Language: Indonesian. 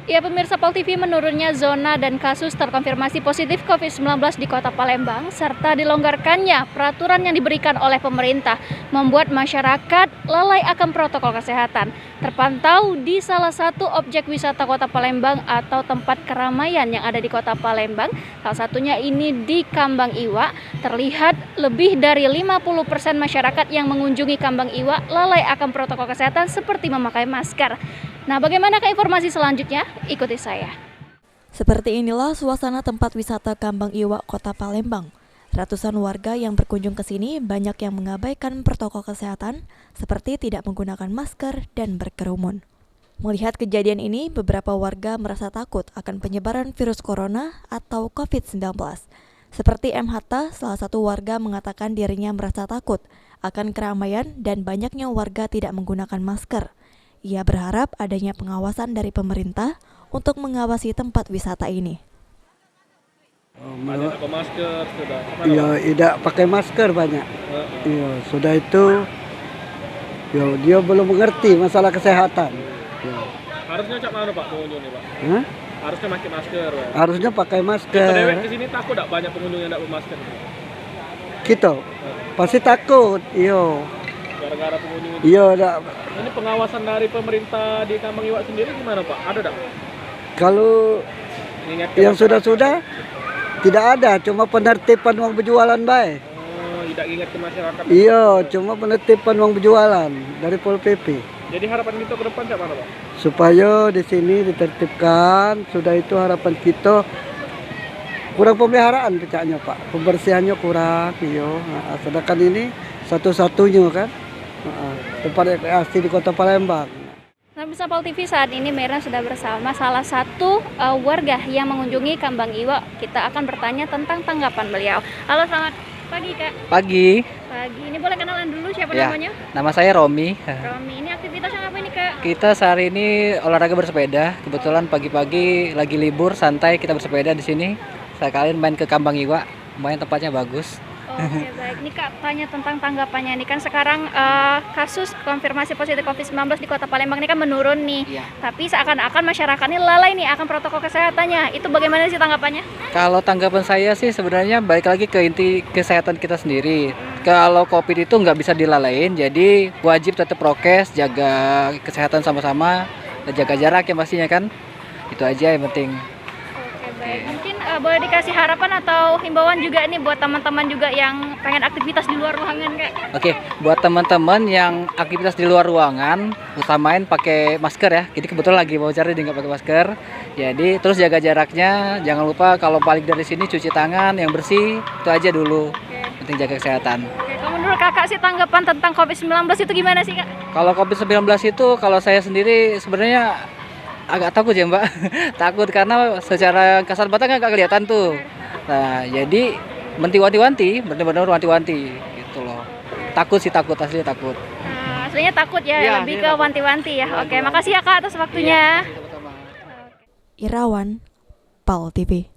Ya, pemirsa Pol TV, menurunnya zona dan kasus terkonfirmasi positif COVID-19 di Kota Palembang serta dilonggarkannya peraturan yang diberikan oleh pemerintah membuat masyarakat lalai akan protokol kesehatan. Terpantau di salah satu objek wisata Kota Palembang atau tempat keramaian yang ada di Kota Palembang, salah satunya ini di Kambang Iwa, terlihat lebih dari 50% masyarakat yang mengunjungi Kambang Iwa lalai akan protokol kesehatan seperti memakai masker. Nah, bagaimanakah informasi selanjutnya? Ikuti saya. Seperti inilah suasana tempat wisata Kambang Iwa, Kota Palembang. Ratusan warga yang berkunjung ke sini banyak yang mengabaikan protokol kesehatan seperti tidak menggunakan masker dan berkerumun. Melihat kejadian ini, beberapa warga merasa takut akan penyebaran virus corona atau COVID-19. Seperti M. Hatta, salah satu warga mengatakan dirinya merasa takut akan keramaian dan banyaknya warga tidak menggunakan masker. Ia berharap adanya pengawasan dari pemerintah untuk mengawasi tempat wisata ini. Banyak pakai masker sudah. Iya, tidak pakai masker banyak. Iya, sudah itu. Ya, dia belum mengerti masalah kesehatan. Ya. Harusnya cak mana Pak pengunjung nih Pak? Hah? Harusnya pakai masker. Pak. Harusnya pakai Kita masker. dewek ke sini takut tak banyak pengunjung yang tidak bermasker? Kita pasti takut. Iya. Gara-gara pengunjung ini. Iya, tak. Ini pengawasan dari pemerintah di Kambang Iwa sendiri gimana Pak? Ada tak? Kalau yang sudah-sudah tidak ada, cuma penertiban uang berjualan baik. Tidak ingat ke masyarakat. Iya, cuma penertiban uang berjualan dari Pol PP. Jadi harapan kita ke depan cak mana Pak? Supaya di sini ditertibkan, sudah itu harapan kita kurang pemeliharaan pecahnya Pak, pembersihannya kurang, iya. Nah, sedangkan ini satu-satunya kan tempat rekreasi di Kota Palembang. Nah, pemirsa Pol TV, saat ini Mera sudah bersama salah satu warga yang mengunjungi Kambang Iwa. Kita akan bertanya tentang tanggapan beliau. Halo, selamat pagi Kak. Pagi. Pagi. Ini boleh kenalan dulu siapa Ya, namanya? nama saya Romi. Romi. Ini aktivitasnya apa ini Kak? Kita sehari ini olahraga bersepeda. Kebetulan pagi-pagi lagi libur, santai kita bersepeda di sini. Sekalian main ke Kambang Iwa. Lumayan tempatnya bagus. Oke, baik. Ini Kak, tanya tentang tanggapannya. Ini kan sekarang kasus konfirmasi positif COVID-19 di Kota Palembang ini kan menurun nih. Iya. Tapi seakan-akan masyarakat ini lalai nih akan protokol kesehatannya. Itu bagaimana sih tanggapannya? Kalau tanggapan saya sih sebenarnya balik lagi ke inti kesehatan kita sendiri. Kalau COVID itu nggak bisa dilalain, jadi wajib tetap prokes, jaga kesehatan sama-sama, dan jaga jarak ya pastinya kan. Itu aja yang penting. Oke, baik. Mungkin boleh dikasih harapan atau himbauan juga nih buat teman-teman juga yang pengen aktivitas di luar ruangan Kak. Oke, buat teman-teman yang aktivitas di luar ruangan, utamain pakai masker ya. Jadi kebetulan lagi mau cari dia nggak pakai masker. Jadi terus jaga jaraknya. Jangan lupa kalau balik dari sini cuci tangan yang bersih. Itu aja dulu. Oke. Penting jaga kesehatan. Oke, kalau menurut Kakak sih tanggapan tentang COVID-19 itu gimana sih Kak? Kalau COVID-19 itu kalau saya sendiri sebenarnya agak takut ya Mbak. Takut karena secara kasat mata kan nggak kelihatan tuh. Nah, jadi wanti-wanti, benar-benar wanti-wanti gitu loh. Takut sih, takut, asli takut. Nah, aslinya takut ya, Iya, lebih dia ke takut. wanti-wanti ya. Iya, Oke, wanti-wanti. makasih ya Kak atas waktunya. Sama-sama. Irawan, Pol TV.